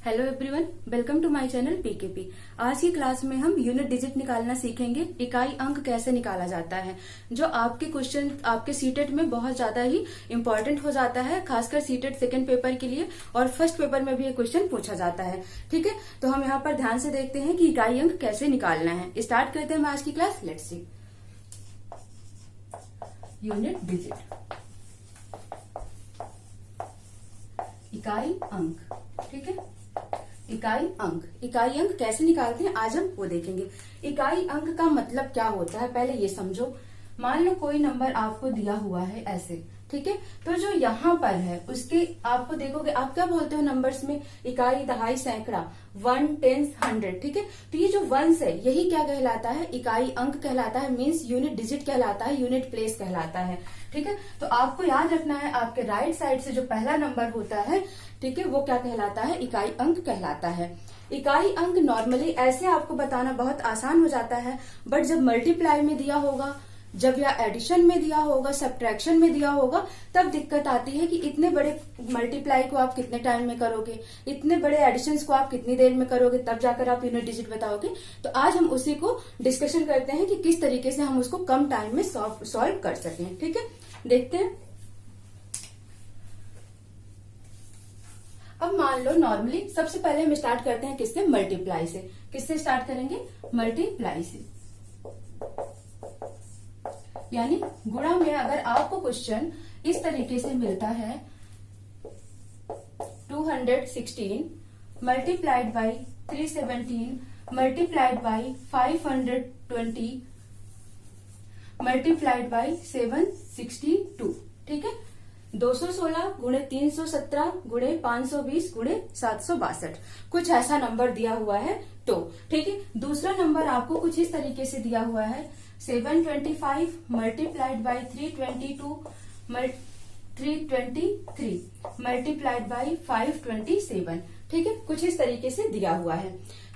Hello everyone, welcome to my channel PKP. आज की class में हम यूनिट डिजिट निकालना सीखेंगे। इकाई अंक कैसे निकाला जाता है, जो आपके क्वेश्चन आपके सीटेट में बहुत ज्यादा ही इम्पोर्टेंट हो जाता है, खासकर सीटेट सेकंड पेपर के लिए, और फर्स्ट पेपर में भी ये क्वेश्चन पूछा जाता है। ठीक है, तो हम यहाँ पर ध्यान से देखते हैं कि इकाई अंक कैसे निकालना है। स्टार्ट करते हैं आज की class. Let's see unit digit, इकाई अंक। ठीक है, इकाई अंक कैसे निकालते हैं आज हम वो देखेंगे। इकाई अंक का मतलब क्या होता है पहले ये समझो। मान लो कोई नंबर आपको दिया हुआ है ऐसे, ठीक है, तो जो यहाँ पर है उसके आपको देखोगे, आप क्या बोलते हो नंबर्स में, इकाई, दहाई, सैकड़ा, 1, 10, 100। ठीक है, तो ये जो वंस है यही क्या कहलाता है, इकाई अंक कहलाता है, मीन्स यूनिट डिजिट कहलाता है, यूनिट प्लेस कहलाता है। ठीक है, तो आपको याद रखना है आपके राइट साइड से जो पहला नंबर होता है, ठीक है, वो क्या कहलाता है, इकाई अंक कहलाता है। इकाई अंक नॉर्मली ऐसे आपको बताना बहुत आसान हो जाता है, बट जब मल्टीप्लाई में दिया होगा, जब या एडिशन में दिया होगा, सब्ट्रैक्शन में दिया होगा, तब दिक्कत आती है कि इतने बड़े मल्टीप्लाई को आप कितने टाइम में करोगे, इतने बड़े एडिशंस को आप कितनी देर में करोगे, तब जाकर आप यूनिट डिजिट बताओगे। तो आज हम उसी को डिस्कशन करते हैं कि किस तरीके से हम उसको कम टाइम में सॉल्व कर सकें। ठीक है, देखते हैं। अब मान लो नॉर्मली सबसे पहले हम स्टार्ट करते हैं किससे, मल्टीप्लाई से। किससे स्टार्ट करेंगे, मल्टीप्लाई से, यानी गुणा में अगर आपको क्वेश्चन इस तरीके से मिलता है 216 multiplied by 317 multiplied by 520 multiplied by 762। ठीक है, 216 गुणे 317 गुणे 520 गुणे 762, कुछ ऐसा नंबर दिया हुआ है। तो ठीक है, दूसरा नंबर आपको कुछ इस तरीके से दिया हुआ है 725 मल्टीप्लाइड बाई 323 मल्टीप्लाइड बाई 527। ठीक है, कुछ इस तरीके से दिया हुआ है।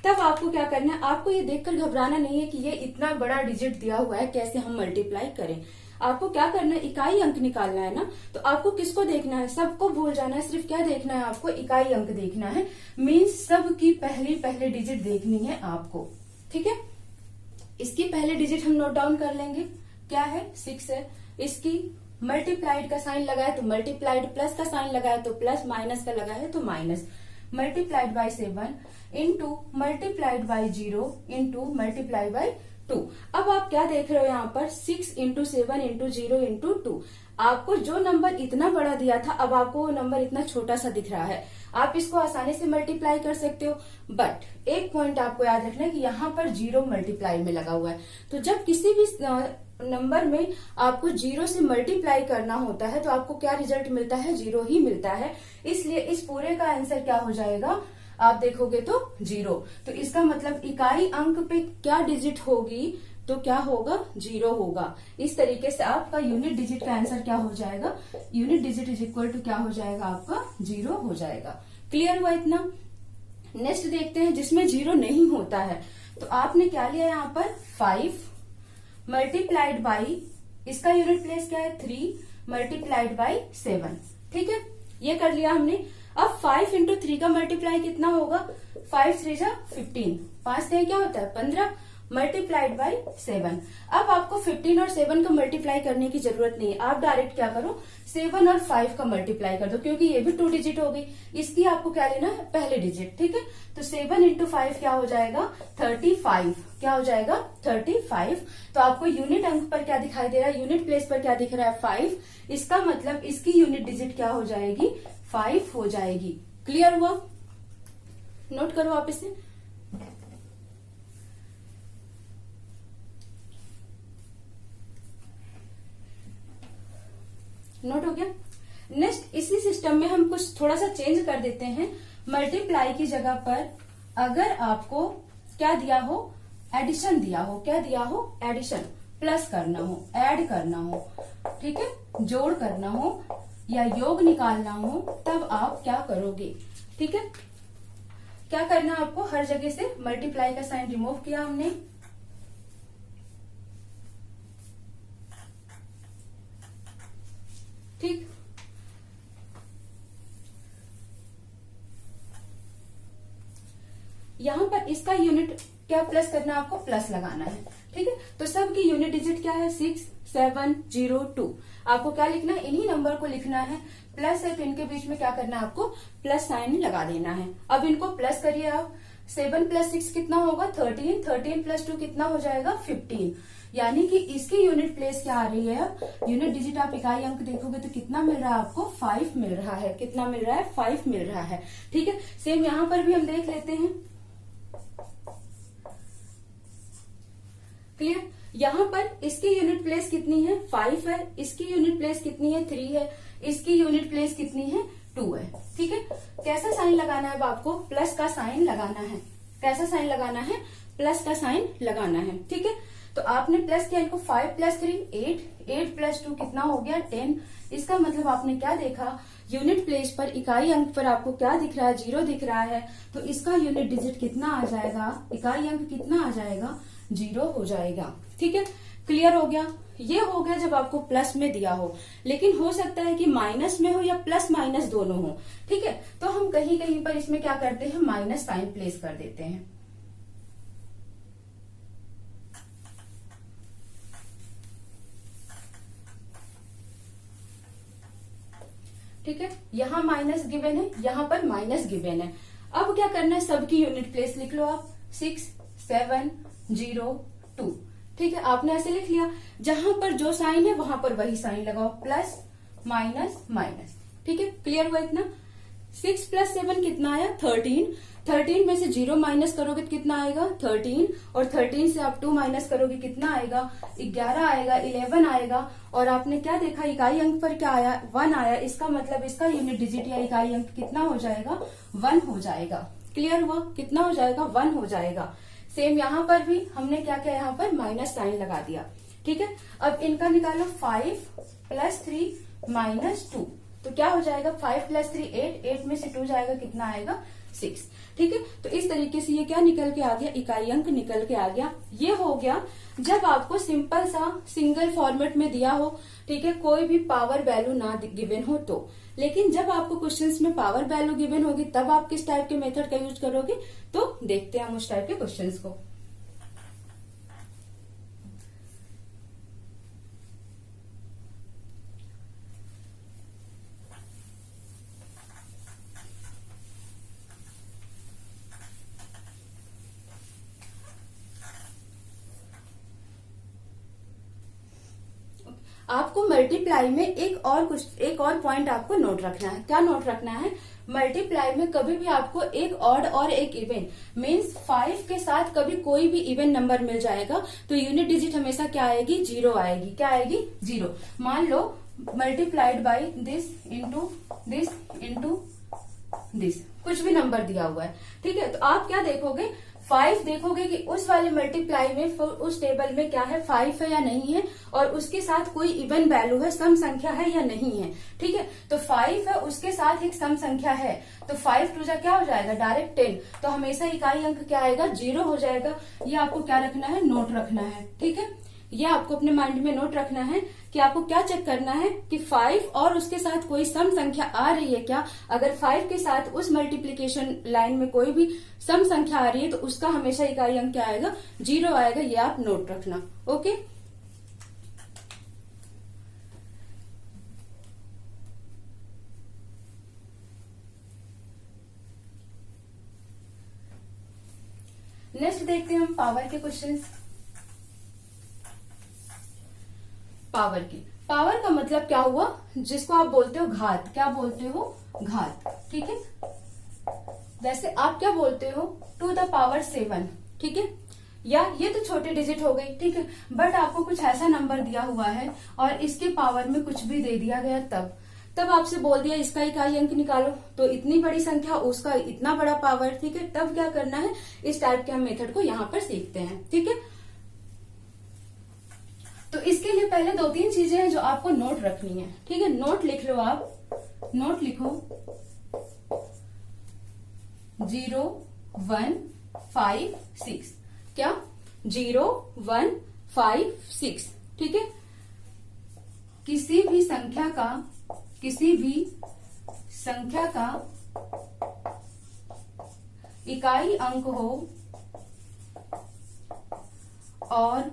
तब आपको क्या करना है, आपको ये देखकर घबराना नहीं है कि ये इतना बड़ा डिजिट दिया हुआ है, कैसे हम मल्टीप्लाई करें। आपको क्या करना है, इकाई अंक निकालना है ना, तो आपको किसको देखना है, सबको भूल जाना है, सिर्फ क्या देखना है आपको, इकाई अंक देखना है। मीन्स सब की पहले डिजिट देखनी है आपको। ठीक है, इसकी पहले डिजिट हम नोट डाउन कर लेंगे, क्या है, 6 है। इसकी मल्टीप्लाइड का साइन लगाए तो मल्टीप्लाइड, प्लस का साइन लगाए तो प्लस, माइनस का लगा है तो minus. Multiplied by 7 into multiplied by 0 into multiply by 2। अब आप क्या देख रहे हो यहाँ पर, 6 इंटू 7 इंटू 0 इंटू 2। आपको जो नंबर इतना बड़ा दिया था, अब आपको वो नंबर इतना छोटा सा दिख रहा है। आप इसको आसानी से मल्टीप्लाई कर सकते हो, बट एक पॉइंट आपको याद रखना है कि यहाँ पर 0 मल्टीप्लाई में लगा हुआ है। तो जब किसी भी नंबर में आपको 0 से मल्टीप्लाई करना होता है तो आपको क्या रिजल्ट मिलता है, 0 ही मिलता है। इसलिए इस पूरे का आंसर क्या हो जाएगा, आप देखोगे तो 0। तो इसका मतलब इकाई अंक पे क्या डिजिट होगी, तो क्या होगा, 0 होगा। इस तरीके से आपका यूनिट डिजिट का आंसर क्या हो जाएगा, unit digit is equal to क्या हो जाएगा, आपका 0 हो जाएगा। क्लियर हुआ इतना। नेक्स्ट देखते हैं जिसमें 0 नहीं होता है। तो आपने क्या लिया यहाँ पर, 5 मल्टीप्लाइड बाई, इसका यूनिट प्लेस क्या है, 3 मल्टीप्लाइड बाई 7। ठीक है, ये कर लिया हमने। अब 5 इंटू 3 का मल्टीप्लाई कितना होगा, 5 3 जा 15, 5 3 क्या होता है 15 मल्टीप्लाइड बाई 7। अब आपको 15 और 7 का मल्टीप्लाई करने की जरूरत नहीं है, आप डायरेक्ट क्या करो, 7 और 5 का मल्टीप्लाई कर दो, क्योंकि ये भी 2 डिजिट हो गई। इसकी आपको क्या लेना है, पहले डिजिट। ठीक है, तो 7 इंटू 5 क्या हो जाएगा, 35। क्या हो जाएगा, 35। तो आपको यूनिट अंक पर क्या दिखाई दे रहा है, यूनिट प्लेस पर क्या दिख रहा है, 5। इसका मतलब इसकी यूनिट डिजिट क्या हो जाएगी, 5 हो जाएगी। क्लियर हुआ, नोट करो आप इसे। नोट हो गया। नेक्स्ट इसी सिस्टम में हम कुछ थोड़ा सा चेंज कर देते हैं। मल्टीप्लाई की जगह पर अगर आपको क्या दिया हो, एडिशन दिया हो, क्या दिया हो, एडिशन, प्लस करना हो, ऐड करना हो, ठीक है, जोड़ करना हो या योग निकालना हो, तब आप क्या करोगे। ठीक है, क्या करना है आपको, हर जगह से मल्टीप्लाई का साइन रिमूव किया हमने, ठीक। इसका यूनिट क्या प्लस करना है, आपको प्लस लगाना है। ठीक है, तो सबकी यूनिट डिजिट क्या है 6702। आपको क्या लिखना है, इन्हीं नंबर को लिखना है, प्लस है तो इनके बीच में क्या करना है, आपको प्लस साइन लगा देना है। अब इनको प्लस करिए आप, 7 + 6 कितना होगा 13, 13 + 2 कितना हो जाएगा 15। यानी कि इसकी यूनिट प्लेस क्या आ रही है, अब यूनिट डिजिट आप इकाई अंक देखोगे तो कितना मिल रहा है आपको 5 मिल रहा है। कितना मिल रहा है 5 मिल रहा है। ठीक है, सेम यहां पर भी हम देख लेते हैं। क्लियर, यहाँ पर इसकी यूनिट प्लेस कितनी है 5 है, इसकी यूनिट प्लेस कितनी है 3 है, इसकी यूनिट प्लेस कितनी है 2 है। ठीक है, कैसा साइन लगाना है, अब आपको प्लस का साइन लगाना है। कैसा साइन लगाना है, प्लस का साइन लगाना है। ठीक है, तो आपने प्लस किया, इनको 5 + 3 8, 8 + 2 कितना हो गया 10। इसका मतलब आपने क्या देखा, यूनिट प्लेस पर इकाई अंक पर आपको क्या दिख रहा है 0 दिख रहा है, तो इसका यूनिट डिजिट कितना आ जाएगा, इकाई अंक कितना आ जाएगा 0 हो जाएगा। ठीक है, क्लियर हो गया। ये हो गया जब आपको प्लस में दिया हो, लेकिन हो सकता है कि माइनस में हो या प्लस माइनस दोनों हो। ठीक है, तो हम कहीं कहीं पर इसमें क्या करते हैं, माइनस साइन प्लेस कर देते हैं। ठीक है, यहाँ माइनस गिवन है, यहाँ पर माइनस गिवन है। अब क्या करना है, सबकी यूनिट प्लेस लिख लो आप, 6702। ठीक है, आपने ऐसे लिख लिया, जहां पर जो साइन है वहां पर वही साइन लगाओ, प्लस माइनस माइनस। ठीक है, क्लियर हुआ इतना। 6 + 7 कितना आया 13, 13 में से 0 माइनस करोगे तो कितना आएगा 13, और 13 से आप 2 माइनस करोगे कितना आएगा 11 आएगा, 11 आएगा। और आपने क्या देखा, इकाई अंक पर क्या आया 1 आया, इसका मतलब इसका यूनिट डिजिट या इकाई अंक कितना हो जाएगा 1 हो जाएगा। क्लियर हुआ, कितना हो जाएगा 1 हो जाएगा। सेम यहाँ पर भी हमने क्या किया, यहाँ पर माइनस साइन लगा दिया। ठीक है, अब इनका निकालो 5 + 3 - 2, तो क्या हो जाएगा 5 + 3 8, 8 में से 2 जाएगा कितना आएगा 6। ठीक है, तो इस तरीके से ये क्या निकल के आ गया, इकाई अंक निकल के आ गया। ये हो गया जब आपको सिंपल सा सिंगल फॉर्मेट में दिया हो। ठीक है, कोई भी पावर वैल्यू ना गिवन हो तो। लेकिन जब आपको क्वेश्चंस में पावर वैल्यू गिवन होगी तब आप किस टाइप के मेथड का यूज करोगे, तो देखते हैं हम उस टाइप के क्वेश्चंस को। आपको मल्टीप्लाई में एक और पॉइंट आपको नोट रखना है। क्या नोट रखना है, मल्टीप्लाई में कभी भी आपको एक ऑड और एक इवन, मीन्स 5 के साथ कभी कोई भी इवन नंबर मिल जाएगा तो यूनिट डिजिट हमेशा क्या आएगी 0 आएगी। क्या आएगी 0। मान लो multiplied by this into this into this, कुछ भी नंबर दिया हुआ है। ठीक है, तो आप क्या देखोगे 5 देखोगे कि उस वाले मल्टीप्लाई में उस टेबल में क्या है 5 है या नहीं है, और उसके साथ कोई इवन वैल्यू है, सम संख्या है या नहीं है। ठीक है, तो 5 है उसके साथ एक सम संख्या है, तो 5 × 2 क्या हो जाएगा डायरेक्ट 10, तो हमेशा इकाई अंक क्या आएगा 0 हो जाएगा। ये आपको क्या रखना है, नोट रखना है। ठीक है, ये आपको अपने माइंड में नोट रखना है कि आपको क्या चेक करना है कि 5 और उसके साथ कोई सम संख्या आ रही है क्या। अगर 5 के साथ उस मल्टीप्लीकेशन लाइन में कोई भी सम संख्या आ रही है तो उसका हमेशा इकाई अंक क्या आएगा 0 आएगा। ये आप नोट रखना। ओके, नेक्स्ट देखते हैं हम पावर के क्वेश्चंस। पावर की, पावर का मतलब क्या हुआ, जिसको आप बोलते हो घात। क्या बोलते हो, घात। ठीक है, वैसे आप क्या बोलते हो 2 द पावर 7। ठीक है, या ये तो छोटे डिजिट हो गई। ठीक है, बट आपको कुछ ऐसा नंबर दिया हुआ है और इसके पावर में कुछ भी दे दिया गया, तब आपसे बोल दिया इसका इकाई अंक निकालो, तो इतनी बड़ी संख्या उसका इतना बड़ा पावर। ठीक है, तब क्या करना है, इस टाइप के हम मेथड को यहाँ पर सीखते हैं। ठीक है, तो इसके लिए पहले 2-3 चीजें हैं जो आपको नोट रखनी है। ठीक है, नोट लिख लो आप, नोट लिखो 0 1 5 6। क्या 0 1 5 6। ठीक है, किसी भी संख्या का इकाई अंक हो और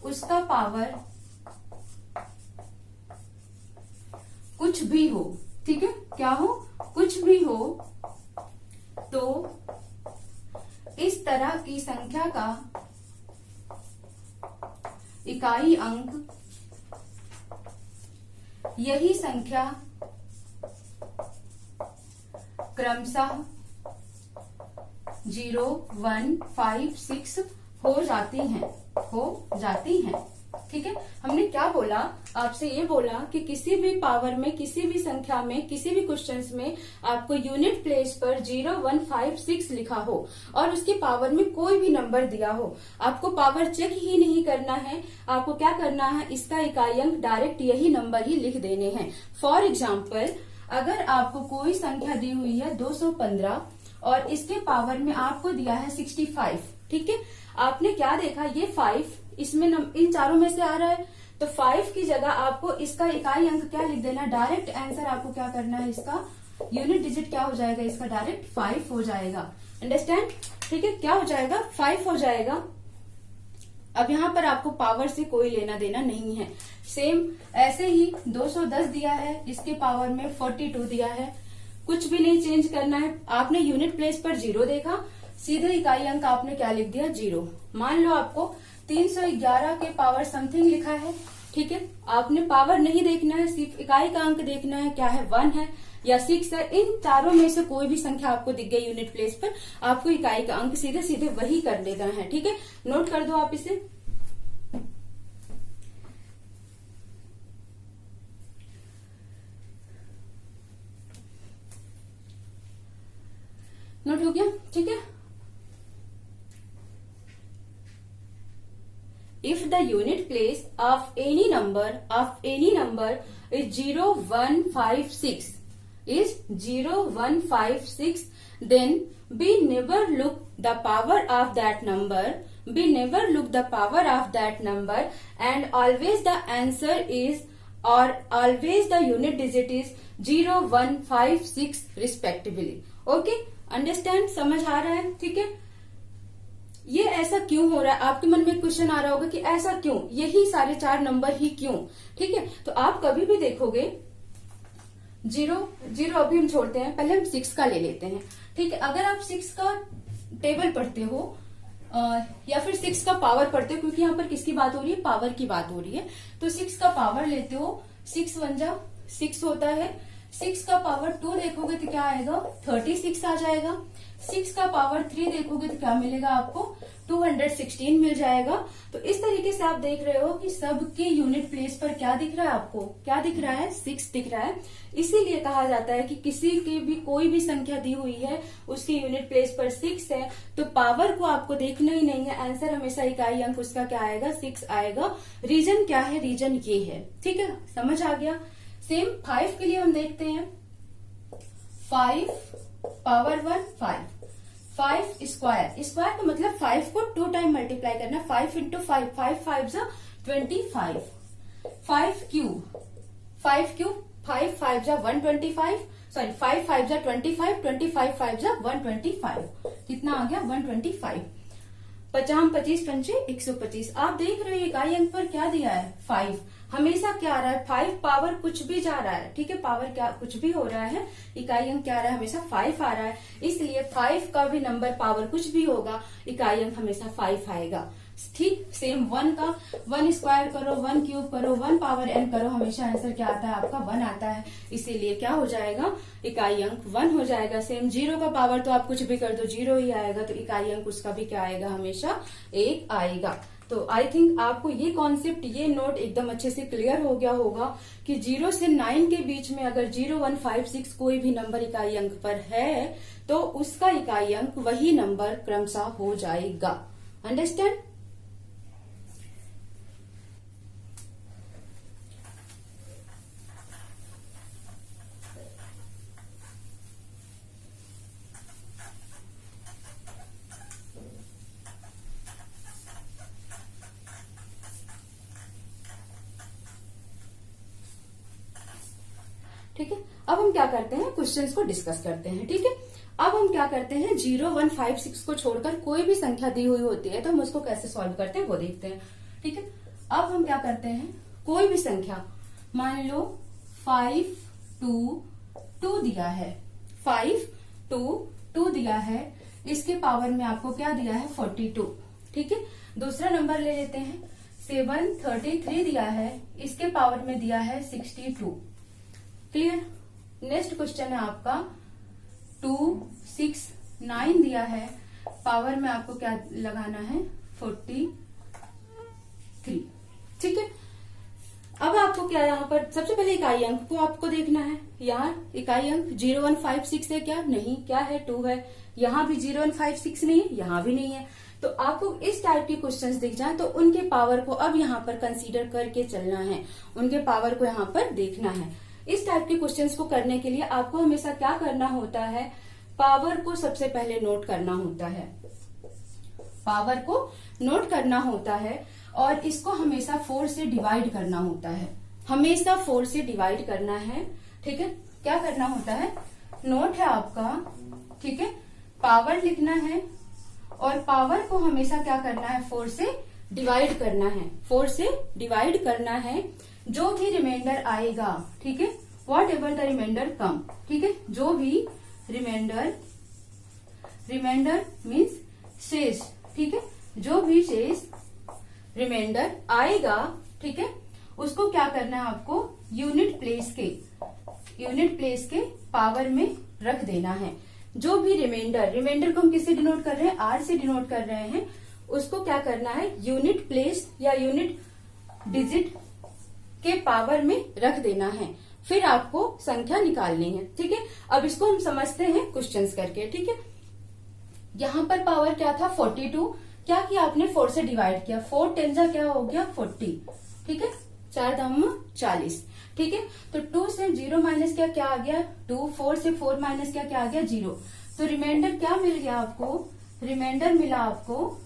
उसका पावर कुछ भी हो, ठीक है, क्या हो, कुछ भी हो, तो इस तरह की संख्या का इकाई अंक यही संख्या क्रमशः 0, 1, 5, 6 हो जाती हैं। ठीक है, हमने क्या बोला, आपसे ये बोला कि किसी भी पावर में, किसी भी संख्या में, किसी भी क्वेश्चंस में आपको यूनिट प्लेस पर 0, 1, 5, 6 लिखा हो और उसकी पावर में कोई भी नंबर दिया हो, आपको पावर चेक ही नहीं करना है, आपको क्या करना है, इसका इकाई अंक डायरेक्ट यही नंबर ही लिख देने हैं। फॉर एग्जाम्पल, अगर आपको कोई संख्या दी हुई है 215 और इसके पावर में आपको दिया है 65, ठीक है, आपने क्या देखा, ये 5 इसमें इन चारों में से आ रहा है, तो 5 की जगह आपको इसका इकाई अंक क्या लिख देना, डायरेक्ट आंसर आपको क्या करना है, इसका यूनिट डिजिट क्या हो जाएगा, इसका डायरेक्ट 5 हो जाएगा। अंडरस्टैंड, ठीक है, क्या हो जाएगा, 5 हो जाएगा। अब यहाँ पर आपको पावर से कोई लेना देना नहीं है। सेम ऐसे ही 210 दिया है, इसके पावर में 42 दिया है, कुछ भी नहीं चेंज करना है। आपने यूनिट प्लेस पर 0 देखा, सीधे इकाई अंक आपने क्या लिख दिया, 0। मान लो आपको 311 के पावर समथिंग लिखा है, ठीक है, आपने पावर नहीं देखना है, सिर्फ इकाई का अंक देखना है, क्या है, 1 है या 6 है। इन चारों में से कोई भी संख्या आपको दिख गई यूनिट प्लेस पर, आपको इकाई का अंक सीधे सीधे वही कर देना है। ठीक है, नोट कर दो आप इसे। नोट हो गया, ठीक है। If the unit place of any number is 0, 1, 5, 6, then we never look the power of that number. And always the answer is, or always the unit digit is 0, 1, 5, 6 respectively. Okay, understand, समझ आ रहा है, ठीक है। ये ऐसा क्यों हो रहा है, आपके मन में क्वेश्चन आ रहा होगा कि ऐसा क्यों, यही सारे 4 नंबर ही क्यों, ठीक है। तो आप कभी भी देखोगे 0 अभी हम छोड़ते हैं, पहले हम 6 का ले लेते हैं, ठीक है। अगर आप 6 का टेबल पढ़ते हो या फिर 6 का पावर पढ़ते हो, क्योंकि यहाँ पर किसकी बात हो रही है, पावर की बात हो रही है, तो 6 का पावर लेते हो, 6 1 जा 6 होता है, 6 का पावर 2 देखोगे तो क्या आएगा, 36 आ जाएगा। 6 का पावर 3 देखोगे तो क्या मिलेगा आपको, 216 मिल जाएगा। तो इस तरीके से आप देख रहे हो कि सबके यूनिट प्लेस पर क्या दिख रहा है, आपको क्या दिख रहा है, 6 दिख रहा है। इसीलिए कहा जाता है कि किसी की भी कोई भी संख्या दी हुई है, उसकी यूनिट प्लेस पर 6 है, तो पावर को आपको देखना ही नहीं है, आंसर हमेशा इकाई अंक उसका क्या आएगा, 6 आएगा। रीजन क्या है, रीजन ये है, ठीक है, समझ आ गया। सेम 5 के लिए हम देखते हैं, 5 पावर 1 5 स्क्वायर का मतलब 5 को 2 टाइम मल्टीप्लाई करना, 5 इंटू 5, 5 5 जा 25, 5 क्यूब 5 5 जा 125, सॉरी 5 5 जा 25, 25 5 जा 125, कितना आ गया, 125। 50 25 पंचे 125। आप देख रहे हो इकाई अंक पर क्या दिया है, 5। हमेशा क्या आ रहा है, 5 पावर कुछ भी जा रहा है, ठीक है, पावर क्या कुछ भी हो रहा है, इकाई अंक क्या आ रहा है, हमेशा 5 आ रहा है। इसलिए 5 का भी नंबर पावर कुछ भी होगा, इकाई अंक हमेशा 5 आएगा। ठीक, सेम 1 का 1 स्क्वायर करो, 1 क्यूब करो, 1 पावर n करो, हमेशा आंसर क्या आता है आपका, 1 आता है। इसीलिए क्या हो जाएगा, इकाई अंक 1 हो जाएगा। सेम 0 का पावर तो आप कुछ भी कर दो 0 ही आएगा, तो इकाई अंक उसका भी क्या आएगा, हमेशा 1 आएगा। तो आई थिंक आपको ये कॉन्सेप्ट, ये नोट एकदम अच्छे से क्लियर हो गया होगा कि 0 से 9 के बीच में अगर 0 1 5 6 कोई भी नंबर इकाई अंक पर है, तो उसका इकाई अंक वही नंबर क्रमशः हो जाएगा। अंडरस्टैंड। ठीक है, अब हम क्या करते हैं, क्वेश्चंस को डिस्कस करते हैं। ठीक है, अब हम क्या करते हैं, 0, 1, 5, 6 को छोड़कर कोई भी संख्या दी हुई होती है तो हम उसको कैसे सॉल्व करते हैं वो देखते हैं। ठीक है, अब हम क्या करते हैं, कोई भी संख्या, मान लो 5, 2, 2 दिया है, 5, 2, 2 दिया है, इसके पावर में आपको क्या दिया है, 42। ठीक है, दूसरा नंबर ले लेते हैं, 7, 33 दिया है, इसके पावर में दिया है 62। क्लियर। नेक्स्ट क्वेश्चन है आपका 2, 6, 9 दिया है, पावर में आपको क्या लगाना है, 43। ठीक है, अब आपको क्या यहाँ पर सबसे पहले इकाई अंक को आपको देखना है। यहाँ इकाई अंक 0, 1, 5, 6 है क्या, नहीं, क्या है, 2 है। यहाँ भी 0, 1, 5, 6 नहीं है, यहाँ भी नहीं है। तो आपको इस टाइप के क्वेश्चंस दिख जाए तो उनके पावर को अब यहाँ पर कंसीडर करके चलना है, उनके पावर को यहाँ पर देखना है। इस टाइप के क्वेश्चंस को करने के लिए आपको हमेशा क्या करना होता है, पावर को सबसे पहले नोट करना होता है, पावर को नोट करना होता है और इसको हमेशा 4 से डिवाइड करना होता है, हमेशा 4 से डिवाइड करना है। ठीक है, क्या करना होता है, नोट है आपका, ठीक है, पावर लिखना है और पावर को हमेशा क्या करना है, 4 से डिवाइड करना है, 4 से डिवाइड करना है। जो भी रिमाइंडर आएगा, ठीक है, वॉट एवर द रिमाइंडर कम, ठीक है, जो भी रिमाइंडर मीन्स शेष, ठीक है, जो भी शेष रिमाइंडर आएगा, ठीक है, उसको क्या करना है आपको, यूनिट प्लेस के पावर में रख देना है। जो भी रिमाइंडर को हम किससे डिनोट कर रहे हैं, आर से डिनोट कर रहे हैं, उसको क्या करना है, यूनिट प्लेस या यूनिट डिजिट के पावर में रख देना है, फिर आपको संख्या निकालनी है। ठीक है, अब इसको हम समझते हैं क्वेश्चंस करके। ठीक है, यहाँ पर पावर क्या था, 42, क्या किया आपने, 4 से डिवाइड किया, 4 10 जा क्या हो गया, 40। ठीक है, 4 दाम 40। ठीक है, तो 2 से 0 माइनस क्या आ गया, 2, 4 से 4 माइनस क्या आ गया, 0। तो रिमाइंडर क्या मिल गया आपको, रिमाइंडर मिला आपको,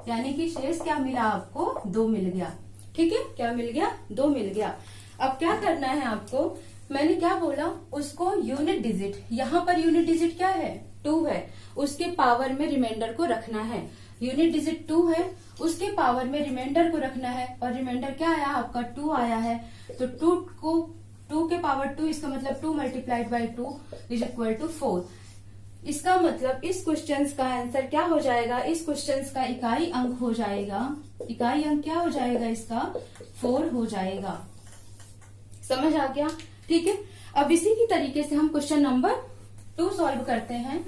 यानी कि शेष क्या मिला आपको, 2 मिल गया। ठीक है, क्या मिल गया, 2 मिल गया। अब क्या करना है आपको, मैंने क्या बोला, उसको यूनिट डिजिट, यहाँ पर यूनिट डिजिट क्या है, 2 है, उसके पावर में रिमाइंडर को रखना है। यूनिट डिजिट 2 है, उसके पावर में रिमाइंडर को रखना है और रिमाइंडर क्या आया आपका, 2 आया है। तो 2 के पावर 2, इसका मतलब 2 multiplied by 2 is equal to 4। इसका मतलब इस क्वेश्चन का आंसर क्या हो जाएगा, इस क्वेश्चन का इकाई अंक हो जाएगा, इकाई अंक क्या हो जाएगा इसका, 4 हो जाएगा। समझ आ गया। ठीक है, अब इसी की तरीके से हम क्वेश्चन नंबर 2 सॉल्व करते हैं।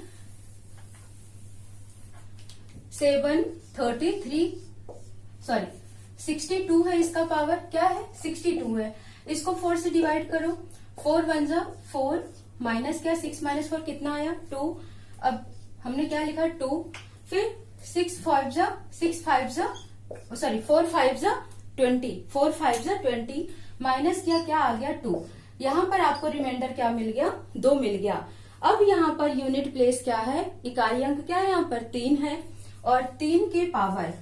62 है, इसका पावर क्या है, 62 है, इसको 4 से डिवाइड करो, 4 1 जा 4 माइनस क्या, 6 माइनस 4 कितना आया, 2। अब हमने क्या लिखा, 2, फिर 4 5 जा 20, 4 5 जा 20 माइनस क्या आ गया, 2। यहाँ पर आपको रिमाइंडर क्या मिल गया, 2 मिल गया। अब यहाँ पर यूनिट प्लेस क्या है, इकाई अंक क्या है, यहाँ पर 3 है और 3 के पावर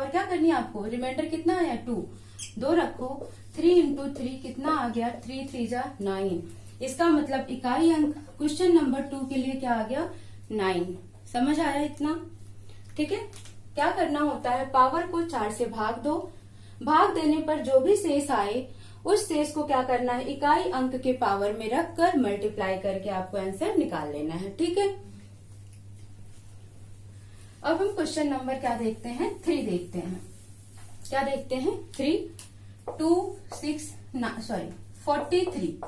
क्या करनी है आपको, रिमाइंडर कितना आया, 2 रखो, 3 इंटू 3 कितना आ गया, 3 3 जा 9। इसका मतलब इकाई अंक क्वेश्चन नंबर 2 के लिए क्या आ गया, 9। समझ आया इतना। ठीक है, क्या करना होता है, पावर को 4 से भाग दो, भाग देने पर जो भी शेष आए उस शेष को क्या करना है, इकाई अंक के पावर में रखकर मल्टीप्लाई करके आपको आंसर निकाल लेना है। ठीक है, अब हम क्वेश्चन नंबर क्या देखते हैं, 3 देखते हैं। क्या देखते हैं, 3, 2, 6 43।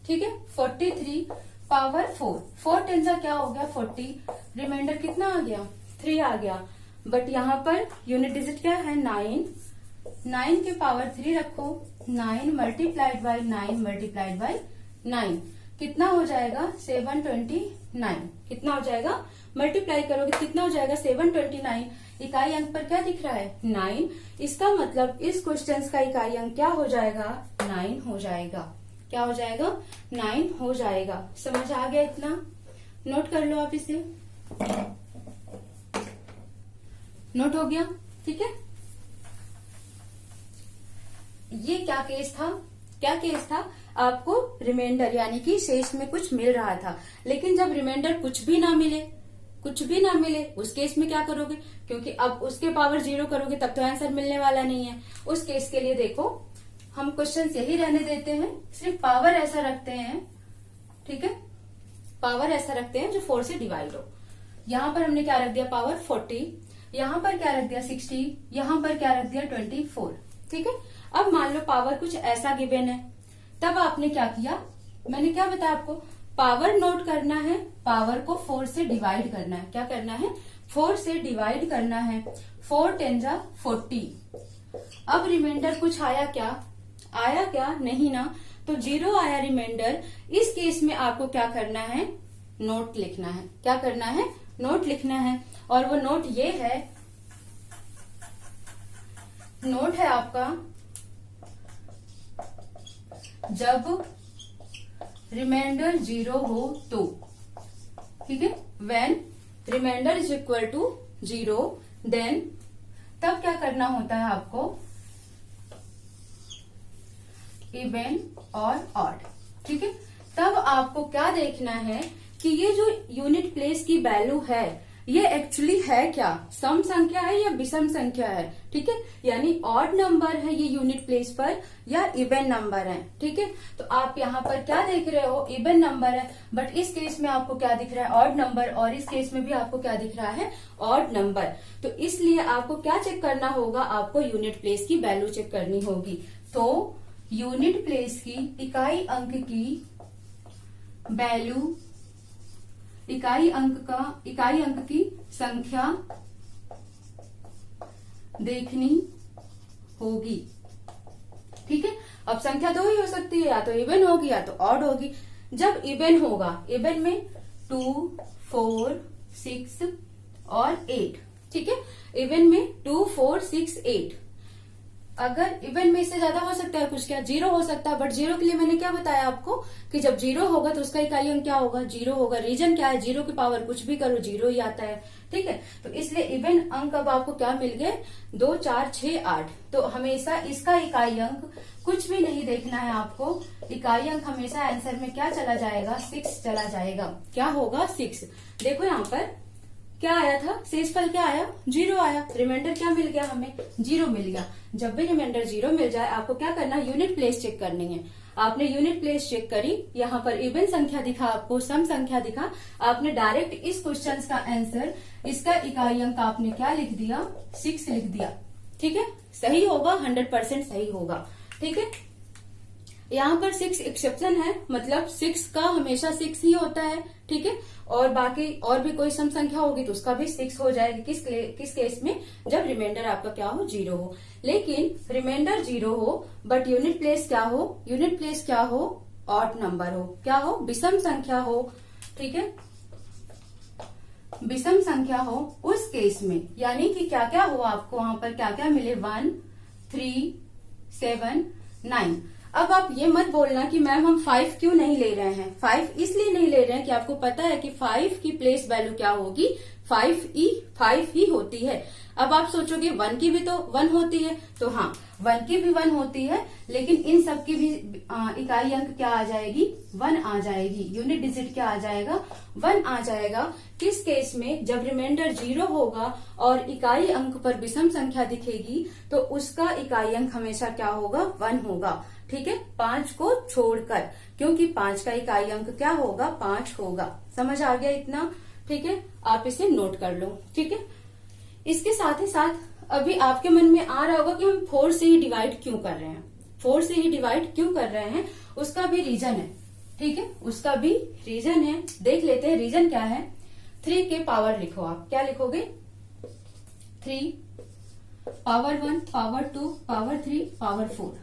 ठीक है, 43 पावर 4 10 जा क्या हो गया, 40, रिमाइंडर कितना आ गया, 3 आ गया। बट यहाँ पर यूनिट डिजिट क्या है, 9 के पावर 3 रखो, 9 मल्टीप्लाइड बाई 9 मल्टीप्लाइड बाई 9 कितना हो जाएगा, 729। कितना हो जाएगा, मल्टीप्लाई करोगे कितना हो जाएगा, 729। इकाई अंक पर क्या दिख रहा है, 9। इसका मतलब इस क्वेश्चन का इकाई अंक क्या हो जाएगा, 9 हो जाएगा। क्या हो जाएगा, 9 हो जाएगा। समझ आ गया इतना, नोट कर लो आप इसे, नोट हो गया। ठीक है, ये क्या केस था, क्या केस था, आपको रिमाइंडर यानी कि शेष में कुछ मिल रहा था, लेकिन जब रिमाइंडर कुछ भी ना मिले उस केस में क्या करोगे, क्योंकि अब उसके पावर 0 करोगे तब तो आंसर मिलने वाला नहीं है। उस केस के लिए देखो हम क्वेश्चन यही रहने देते हैं, सिर्फ पावर ऐसा रखते हैं, ठीक है, पावर ऐसा रखते हैं जो 4 से डिवाइड हो। यहाँ पर हमने क्या रख दिया, पावर 40, यहाँ पर क्या रख दिया 60, यहाँ पर क्या रख दिया 24, ठीक है। अब मान लो पावर कुछ ऐसा गिवन है, तब आपने क्या किया, मैंने क्या बताया आपको, पावर नोट करना है, पावर को 4 से डिवाइड करना है। क्या करना है, 4 से डिवाइड करना है। 4 10 जा 40। अब रिमाइंडर कुछ आया क्या, नहीं ना, तो 0 आया रिमाइंडर। इस केस में आपको क्या करना है, नोट लिखना है। क्या करना है, नोट लिखना है। और वो नोट ये है, नोट है आपका, जब रिमाइंडर 0 हो तो, ठीक है, when remainder is equal to 0 then, तब क्या करना होता है आपको, इवन और ऑड, ठीक है। तब आपको क्या देखना है कि ये जो यूनिट प्लेस की वैल्यू है ये एक्चुअली है क्या, सम संख्या है या विषम संख्या है, ठीक है, यानी ऑड नंबर है ये यूनिट प्लेस पर या इवन नंबर है, ठीक है। तो आप यहाँ पर क्या देख रहे हो, इवन नंबर है, बट इस केस में आपको क्या दिख रहा है, ऑड नंबर, और इस केस में भी आपको क्या दिख रहा है, ऑड नंबर। तो इसलिए आपको क्या चेक करना होगा, आपको यूनिट प्लेस की वैल्यू चेक करनी होगी। तो यूनिट प्लेस की इकाई अंक की वैल्यू, इकाई अंक की संख्या देखनी होगी, ठीक है। अब संख्या 2 ही हो सकती है, या तो इवन होगी या तो ऑड होगी। जब इवन होगा, इवन में 2 4 6 और 8, ठीक है, इवन में 2 4 6 8। अगर इवन में इससे ज्यादा हो सकता है कुछ, क्या 0 हो सकता है, बट 0 के लिए मैंने क्या बताया आपको कि जब 0 होगा तो उसका इकाई अंक क्या होगा, 0 होगा। रीजन क्या है, 0 की पावर कुछ भी करो 0 ही आता है, ठीक है। तो इसलिए इवन अंक अब आपको क्या मिल गए, 2 4 6 8। तो हमेशा इसका इकाई अंक कुछ भी नहीं देखना है आपको, इकाई अंक हमेशा आंसर में क्या चला जाएगा, 6 चला जाएगा। क्या होगा, 6। देखो यहाँ पर क्या आया था, शेषफल क्या आया, 0 आया। रिमाइंडर क्या मिल गया, हमें 0 मिल गया। जब भी रिमाइंडर 0 मिल जाए आपको क्या करना है, यूनिट प्लेस चेक करनी है। आपने यूनिट प्लेस चेक करी, यहाँ पर इवन संख्या दिखा, आपको सम संख्या दिखा, आपने डायरेक्ट इस क्वेश्चन का आंसर, इसका इकाई अंक आपने क्या लिख दिया, 6 लिख दिया, ठीक है। सही होगा, 100% सही होगा, ठीक है। यहाँ पर 6 एक्सेप्शन है, मतलब 6 का हमेशा 6 ही होता है, ठीक है। और बाकी और भी कोई सम संख्या होगी तो उसका भी 6 हो जाएगी। किस केस में, जब रिमाइंडर आपका क्या हो, 0 हो। लेकिन रिमाइंडर 0 हो बट यूनिट प्लेस क्या हो, यूनिट प्लेस क्या हो, ऑड नंबर हो, क्या हो, विषम संख्या हो, ठीक है, विषम संख्या हो। उस केस में यानी कि क्या क्या हो, आपको वहां पर क्या क्या मिले, 1 3 7 9। अब आप ये मत बोलना कि मैम हम 5 क्यों नहीं ले रहे हैं। 5 इसलिए नहीं ले रहे हैं कि आपको पता है कि 5 की प्लेस वैल्यू क्या होगी, 5 ही होती है। अब आप सोचोगे 1 की भी तो 1 होती है, तो हाँ 1 की भी 1 होती है, लेकिन इन सब की भी इकाई अंक क्या आ जाएगी, 1 आ जाएगी। यूनिट डिजिट क्या आ जाएगा, 1 आ जाएगा। किस केस में, जब रिमाइंडर 0 होगा और इकाई अंक पर विषम संख्या दिखेगी तो उसका इकाई अंक हमेशा क्या होगा, 1 होगा, ठीक है, 5 को छोड़कर, क्योंकि 5 का इकाई अंक क्या होगा, 5 होगा। समझ आ गया इतना, ठीक है। आप इसे नोट कर लो, ठीक है। इसके साथ ही साथ अभी आपके मन में आ रहा होगा कि हम 4 से ही डिवाइड क्यों कर रहे हैं, 4 से ही डिवाइड क्यों कर रहे हैं, उसका भी रीजन है, ठीक है, उसका भी रीजन है। देख लेते हैं रीजन क्या है। 3 के पावर लिखो, आप क्या लिखोगे, 3 पावर 1 पावर 2 पावर 3 पावर 4,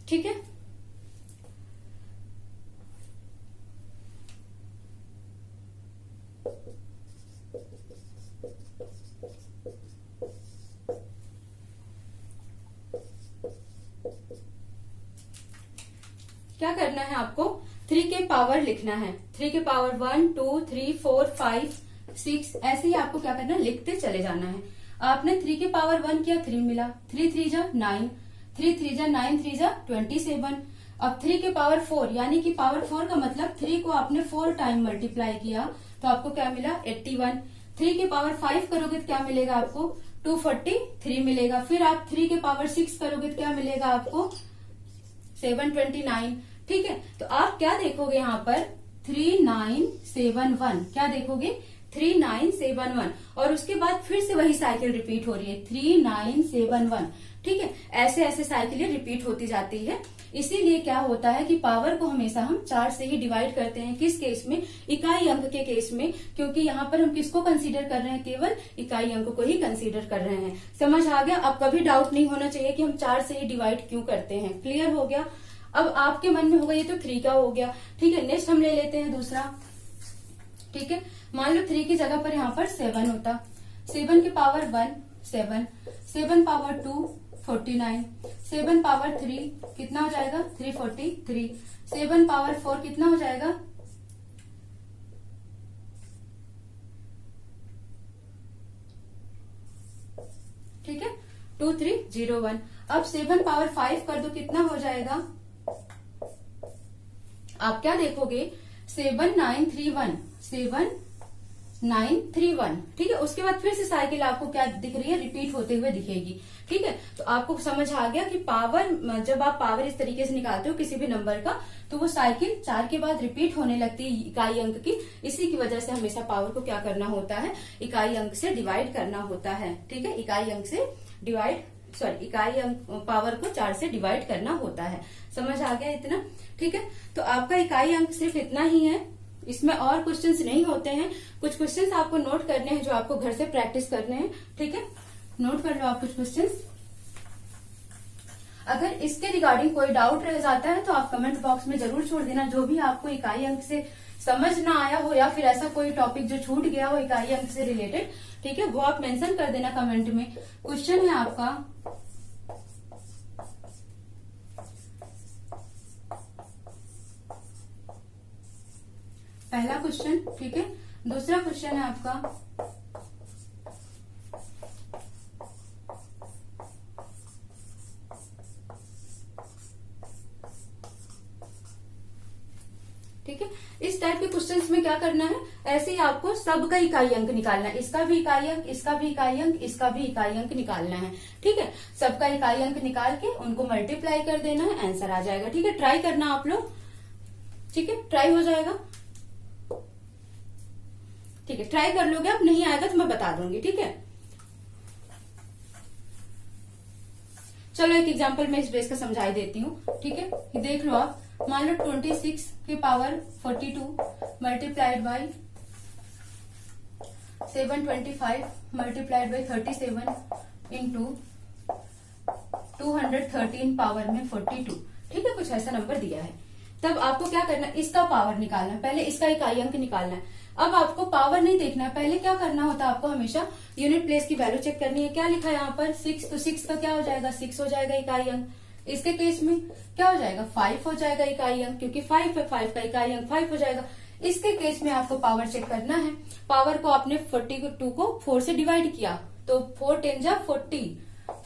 ठीक है। क्या करना है आपको, 3 के पावर लिखना है। 3 के पावर 1 2 3 4 5 6 ऐसे ही आपको क्या करना है, लिखते चले जाना है। आपने 3 के पावर 1 किया, 3 मिला, 3 3 जा 9, 3 3 जा 9 3 जा 27। अब 3 के पावर 4 यानी कि पावर 4 का मतलब 3 को आपने 4 टाइम मल्टीप्लाई किया तो आपको क्या मिला 81। 3 के पावर 5 करोगे तो क्या मिलेगा आपको 243 मिलेगा। फिर आप 3 के पावर 6 करोगे तो क्या मिलेगा आपको 729। ठीक है, तो आप क्या देखोगे यहाँ पर 3971, क्या देखोगे 3971 और उसके बाद फिर से वही साइकिल रिपीट हो रही है 3971। ठीक है, ऐसे ऐसे साइकिलें रिपीट होती जाती है। इसीलिए क्या होता है कि पावर को हमेशा हम 4 से ही डिवाइड करते हैं। किस केस में, इकाई अंक के केस में, क्योंकि यहाँ पर हम किसको कंसीडर कर रहे हैं, केवल इकाई अंक को ही कंसीडर कर रहे हैं। समझ आ गया? अब कभी डाउट नहीं होना चाहिए कि हम 4 से ही डिवाइड क्यों करते हैं। क्लियर हो गया? अब आपके मन में होगा ये तो 3 का हो गया। ठीक है, नेक्स्ट हम ले लेते हैं दूसरा। ठीक है, मान लो 3 की जगह पर यहाँ पर 7 होता। 7 के पावर 1 7, 7 पावर 2 49, 7 पावर 3 कितना हो जाएगा 343, 7 पावर 4 कितना हो जाएगा 2301। अब 7 पावर 5 कर दो कितना हो जाएगा, आप क्या देखोगे 7931, 7931। ठीक है, उसके बाद फिर से साइकिल आपको क्या दिख रही है, रिपीट होते हुए दिखेगी। ठीक है, तो आपको समझ आ गया कि पावर, जब आप पावर इस तरीके से निकालते हो किसी भी नंबर का तो वो साइकिल 4 के बाद रिपीट होने लगती है इकाई अंक की। इसी की वजह से हमेशा पावर को क्या करना होता है, इकाई अंक से डिवाइड करना होता है। ठीक है, इकाई अंक से डिवाइड, सॉरी इकाई अंक, पावर को 4 से डिवाइड करना होता है। समझ आ गया इतना? ठीक है, तो आपका इकाई अंक सिर्फ इतना ही है, इसमें और क्वेश्चंस नहीं होते हैं। कुछ क्वेश्चंस आपको नोट करने हैं जो आपको घर से प्रैक्टिस करने हैं। ठीक है, नोट कर लो आप कुछ क्वेश्चंस। अगर इसके रिगार्डिंग कोई डाउट रह जाता है तो आप कमेंट बॉक्स में जरूर छोड़ देना। जो भी आपको इकाई अंक से समझ ना आया हो या फिर ऐसा कोई टॉपिक जो छूट गया हो इकाई अंक से रिलेटेड, ठीक है, वो आप मेंशन कर देना कमेंट में। क्वेश्चन है आपका पहला क्वेश्चन। ठीक है, दूसरा क्वेश्चन है आपका ठीक है, इस टाइप के क्वेश्चंस में क्या करना है, ऐसे ही आपको सबका इकाई अंक निकालना है। इसका भी इकाई अंक, इसका भी इकाई अंक, इसका भी इकाई अंक निकालना है। ठीक है, सबका इकाई अंक निकाल के उनको मल्टीप्लाई कर देना है, आंसर आ जाएगा। ठीक है, ट्राई करना आप लोग। ठीक है, ट्राई हो जाएगा। ठीक है, ट्राई कर लोगे आप, नहीं आएगा तो मैं बता दूंगी। ठीक है, चलो एक एग्जांपल मैं इस बेस का समझाई देती हूँ। ठीक है, ये देख लो आप, मान लो 26 के power 42 multiplied by 725 multiplied by 37 into 213 power में 42। ठीक है, कुछ ऐसा नंबर दिया है। तब आपको क्या करना है, इसका पावर निकालना है, पहले इसका इकाई अंक निकालना है। अब आपको पावर नहीं देखना है, पहले क्या करना होता है, आपको हमेशा यूनिट प्लेस की वैल्यू चेक करनी है। क्या लिखा है यहाँ पर 6, तो 6 का क्या हो जाएगा 6 हो जाएगा इकाई अंक। इसके केस में क्या हो जाएगा 5 हो जाएगा इकाई अंक, क्योंकि 5 है, 5 का इकाई अंक 5 हो जाएगा। इसके केस में आपको पावर चेक करना है। पावर को आपने 42 को 4 से डिवाइड किया तो 4 10 जा 40,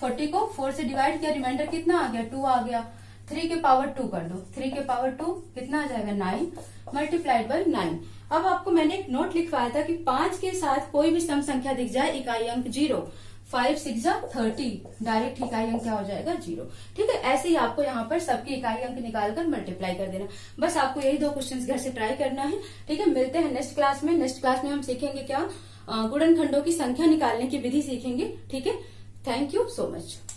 40 को 4 से डिवाइड किया, रिमाइंडर कितना आ गया 2 आ गया। 3 के पावर 2 कर दो, 3 के पावर 2 कितना आ जाएगा 9 मल्टीप्लाइड बाई 9। अब आपको मैंने एक नोट लिखवाया था कि 5 के साथ कोई भी सम संख्या दिख जाए इकाई अंक 0, 5 6 जा 30, डायरेक्ट इकाई अंक क्या हो जाएगा 0। ठीक है, ऐसे ही आपको यहाँ पर सबके इकाई अंक निकालकर मल्टीप्लाई कर देना। बस आपको यही 2 क्वेश्चंस घर से ट्राई करना है। ठीक है, मिलते हैं नेक्स्ट क्लास में। नेक्स्ट क्लास में हम सीखेंगे क्या, गुणनखंडों की संख्या निकालने की विधि सीखेंगे। ठीक है, थैंक यू सो मच।